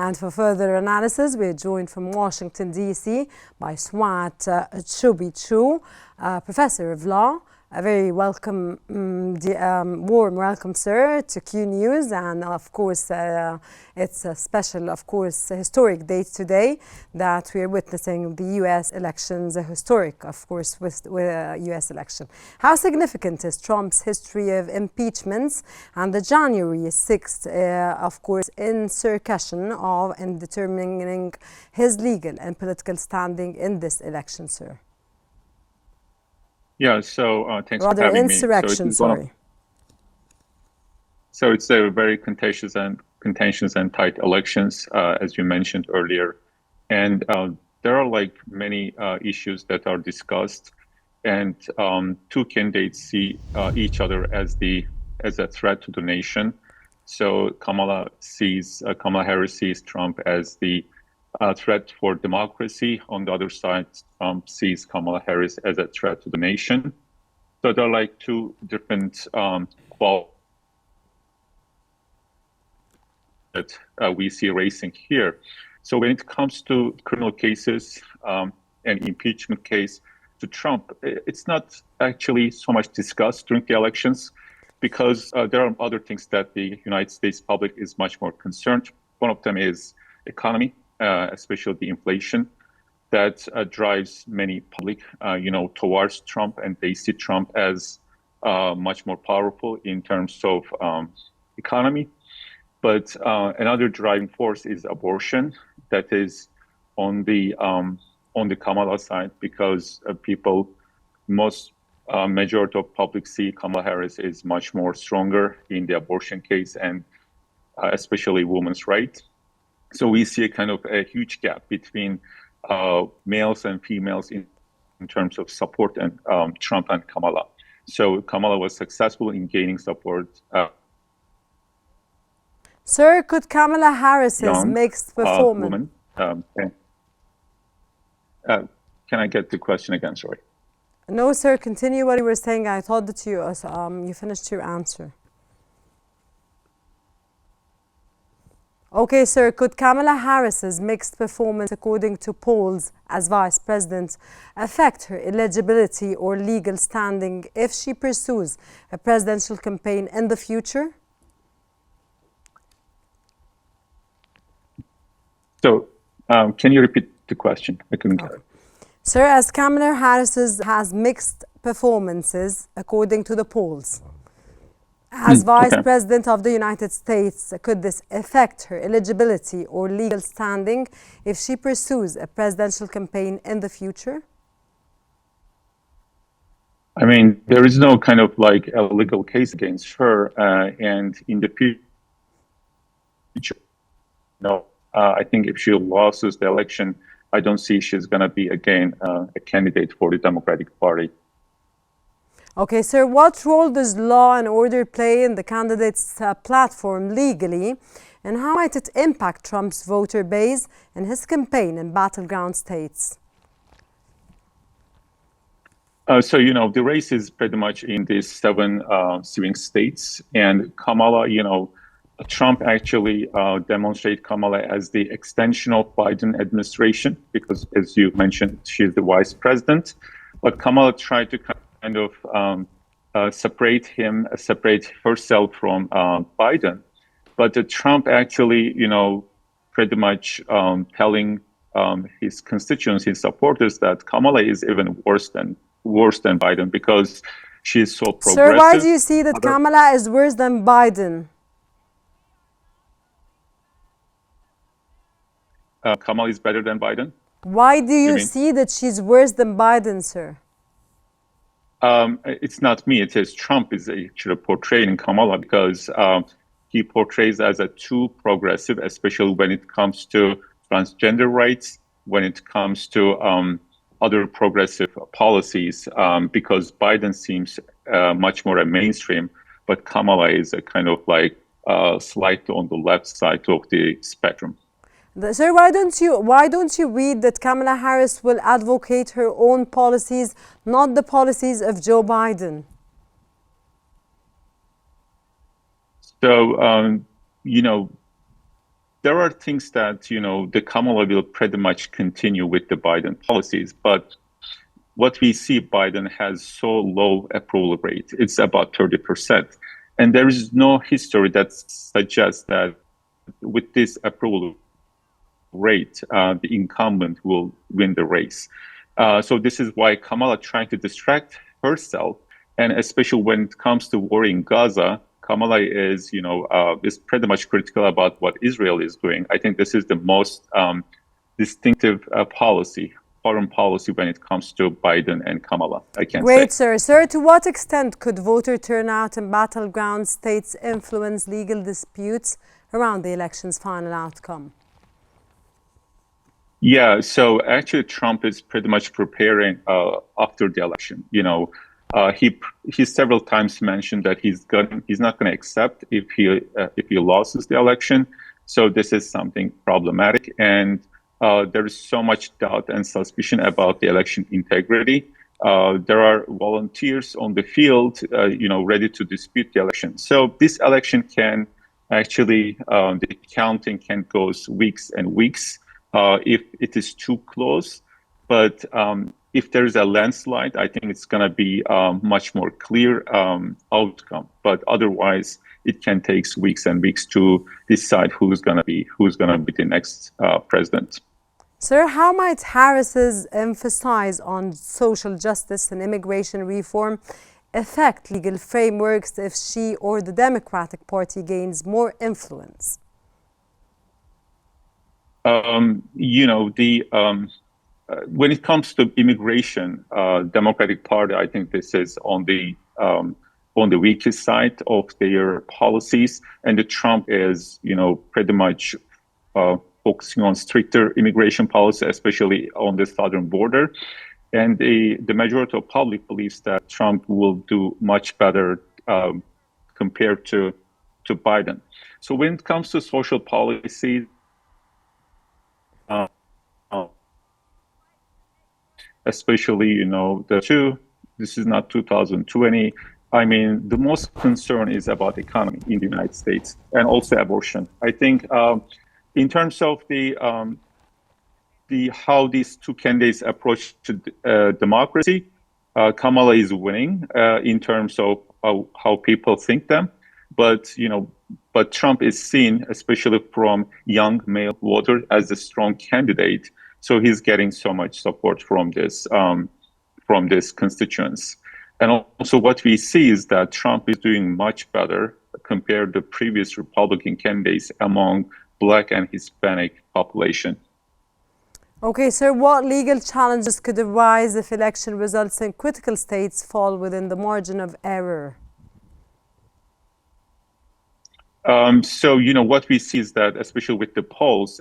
And for further analysis, we're joined from Washington, D.C. by Suat Cubukcu, Professor of Law. A very welcome, warm welcome, sir, to Qnews. And of course, it's a special, of course, a historic date today that we are witnessing the U.S. elections, a historic, of course, with U.S. election. How significant is Trump's history of impeachments and the January 6th, of course, insurrection in determining his legal and political standing in this election, sir? Yeah, so thanks for having me. Insurrection, sorry. So it's a very contentious and tight elections, as you mentioned earlier. And there are like many issues that are discussed, and two candidates see each other as a threat to the nation. So Kamala Harris sees Trump as the threat for democracy. On the other side, Trump sees Kamala Harris as a threat to the nation. So there are like two different qualities that we see racing here. So when it comes to criminal cases and impeachment case to Trump, it's not actually so much discussed during the elections because there are other things that the United States public is much more concerned. One of them is economy. Especially the inflation that drives many public, towards Trump, and they see Trump as much more powerful in terms of economy. But another driving force is abortion. That is on the Kamala side, because majority of public see Kamala Harris is much more stronger in the abortion case, and especially women's rights. So we see a kind of a huge gap between males and females in terms of support and Trump and Kamala. So Kamala was successful in gaining support. Sir, could Kamala Harris's mixed performance? Can I get the question again? Sorry. No, sir. Continue what you were saying. I thought that you finished your answer. Okay, sir, could Kamala Harris's mixed performance, according to polls, as vice president affect her eligibility or legal standing if she pursues a presidential campaign in the future? So, can you repeat the question? I couldn't get it. Sir, as Kamala Harris has mixed performances, according to the polls, as Vice President of the United States, could this affect her eligibility or legal standing if she pursues a presidential campaign in the future? I mean, there is no kind of like a legal case against her, and in the future, I think if she loses the election, I don't see she's going to be again a candidate for the Democratic Party. Okay, sir, what role does law and order play in the candidate's platform legally, and how might it impact Trump's voter base and his campaign in battleground states? So, the race is pretty much in these 7 swing states, and Kamala, Trump actually demonstrated Kamala as the extension of Biden administration because, as you mentioned, she's the vice president, but Kamala tried to kind of separate herself from Biden. But Trump actually, pretty much telling his constituents, his supporters, that Kamala is even worse than Biden because she's so progressive. Sir, why do you see that Kamala is worse than Biden? Kamala is better than Biden. Why do you see that she's worse than Biden, sir? It's not me. It is Trump is actually portraying Kamala because he portrays as a too progressive, especially when it comes to transgender rights, when it comes to other progressive policies, because Biden seems much more a mainstream, but Kamala is a kind of like slightly on the left side of the spectrum. Sir, why don't you read that Kamala Harris will advocate her own policies, not the policies of Joe Biden? So, there are things that, the Kamala will pretty much continue with the Biden policies, but what we see, Biden has so low approval rate. It's about 30%. And there is no history that suggests that with this approval rate, the incumbent will win the race. So this is why Kamala trying to distract herself, and especially when it comes to war in Gaza, Kamala is pretty much critical about what Israel is doing. I think this is the most distinctive foreign policy when it comes to Biden and Kamala, I can say. Great, sir. Sir, to what extent could voter turnout in battleground states influence legal disputes around the election's final outcome? Yeah, so actually Trump is pretty much preparing after the election. He several times mentioned that he's not going to accept if he loses the election. So this is something problematic, and there is so much doubt and suspicion about the election integrity. There are volunteers on the field, ready to dispute the election. So this election can actually, the counting can go weeks and weeks if it is too close. But if there is a landslide, I think it's going to be much more clear outcome. But otherwise, it can take weeks and weeks to decide who's going to be the next president. Sir, how might Harris's emphasis on social justice and immigration reform affect legal frameworks if she or the Democratic Party gains more influence? When it comes to immigration, Democratic Party, I think this is on the weakest side of their policies, and the Trump is, pretty much focusing on stricter immigration policy, especially on the southern border. And the majority of public believes that Trump will do much better compared to Biden. So when it comes to social policy, especially, this is not 2020. I mean, the most concern is about the economy in the United States and also abortion. I think in terms of how these two candidates approach to democracy, Kamala is winning in terms of how people think them. But Trump is seen, especially from young male voters, as a strong candidate. So he's getting so much support from this constituents. And also what we see is that Trump is doing much better compared to previous Republican candidates among Black and Hispanic population. Okay, sir, what legal challenges could arise if election results in critical states fall within the margin of error? So, what we see is that, especially with the polls,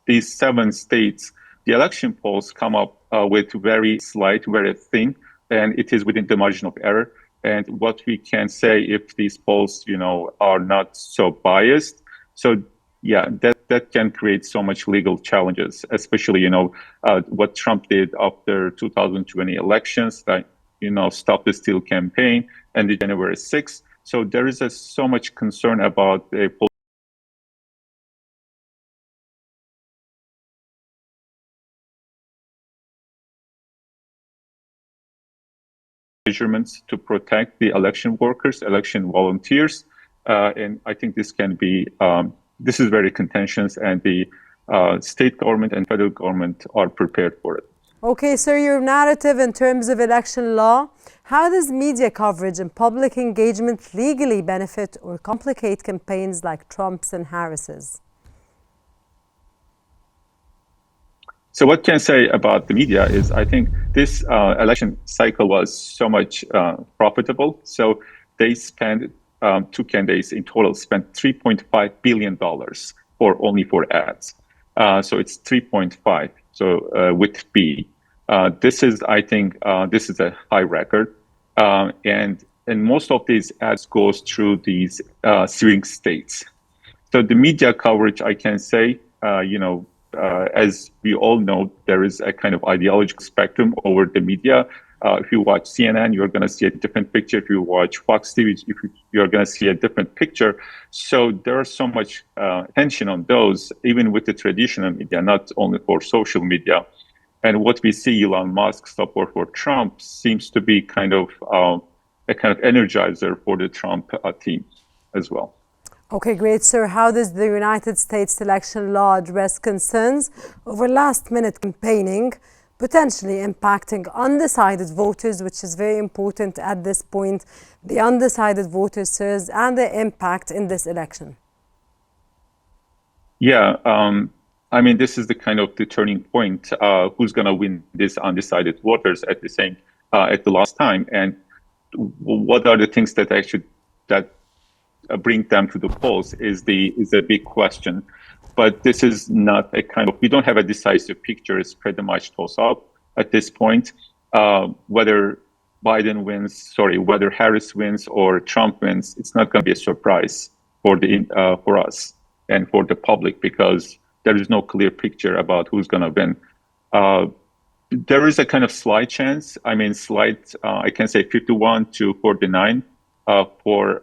these 7 states, the election polls come up with very slight, very thin, and it is within the margin of error. And what we can say, if these polls, are not so biased, so yeah, that can create so much legal challenges, especially, what Trump did after 2020 elections, that, Stop the Steal campaign and the January 6th. So there is so much concern about the measurements to protect the election workers, election volunteers. And I think this can be, this is very contentious, and the state government and federal government are prepared for it. Okay, sir, your narrative in terms of election law, how does media coverage and public engagement legally benefit or complicate campaigns like Trump's and Harris's? So what can I say about the media is, I think this election cycle was so much profitable. So they spent, 2 candidates in total spent $3.5 billion only for ads. So it's 3.5. So with B, this is, I think, this is a high record, and most of these ads goes through these swing states. So the media coverage, I can say, as we all know, there is a kind of ideological spectrum over the media. If you watch CNN, you're going to see a different picture. If you watch Fox TV, you're going to see a different picture. So there's so much attention on those, even with the traditional media, not only for social media. And what we see, Elon Musk's support for Trump seems to be kind of a kind of energizer for the Trump team as well. Okay, great, sir. How does the United States election law address concerns over last-minute campaigning, potentially impacting undecided voters, which is very important at this point, the undecided voters, sirs, and the impact in this election? Yeah, I mean, this is the kind of the turning point. Who's going to win these undecided voters at the last time, and what are the things that actually bring them to the polls is a big question. But this is not a kind of, we don't have a decisive picture. It's pretty much toss up at this point. Whether Harris wins or Trump wins, it's not going to be a surprise for us and for the public, because there is no clear picture about who's going to win. There is a kind of slight chance. I mean, I can say 51 to 49 for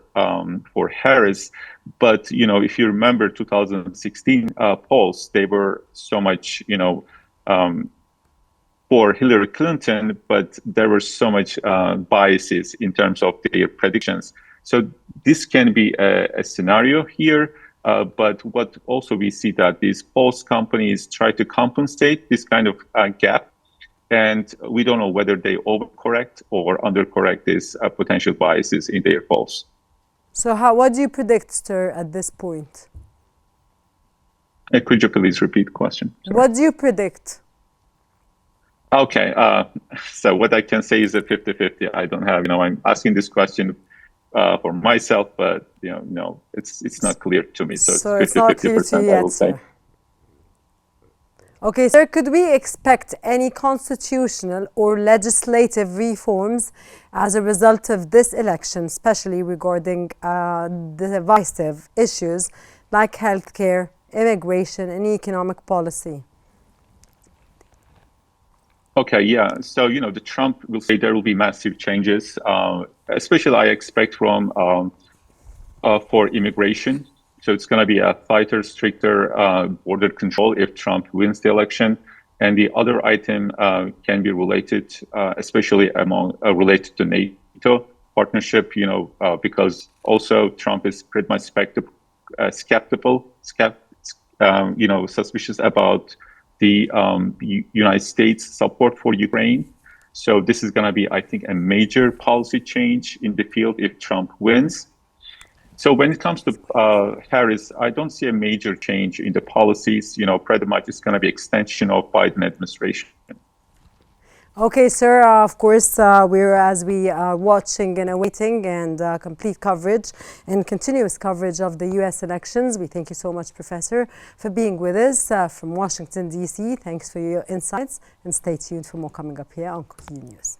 Harris. But, if you remember 2016 polls, they were so much, for Hillary Clinton, but there were so much biases in terms of their predictions. So this can be a scenario here. But what also we see that these polls companies try to compensate this kind of gap. And we don't know whether they overcorrect or undercorrect these potential biases in their polls. So what do you predict, sir, at this point? Could you please repeat the question? Sorry. What do you predict? Okay, so what I can say is a 50-50. I don't have, I'm asking this question for myself, but, it's not clear to me. So it's 50-50%, I will say. Okay, sir, could we expect any constitutional or legislative reforms as a result of this election, especially regarding the divisive issues like healthcare, immigration, and economic policy? Okay, yeah. So, the Trump will say there will be massive changes, especially I expect for immigration. So it's going to be a tighter, stricter border control if Trump wins the election. And the other item can be related, especially related to NATO partnership, because also Trump is pretty much suspicious about the United States support for Ukraine. So this is going to be, I think, a major policy change in the field if Trump wins. So when it comes to Harris, I don't see a major change in the policies. Pretty much it's going to be extension of Biden administration. Okay, sir. Of course, we are watching and awaiting and complete coverage and continuous coverage of the U.S. elections. We thank you so much, Professor, for being with us from Washington, D.C. Thanks for your insights, and stay tuned for more coming up here on Qnews.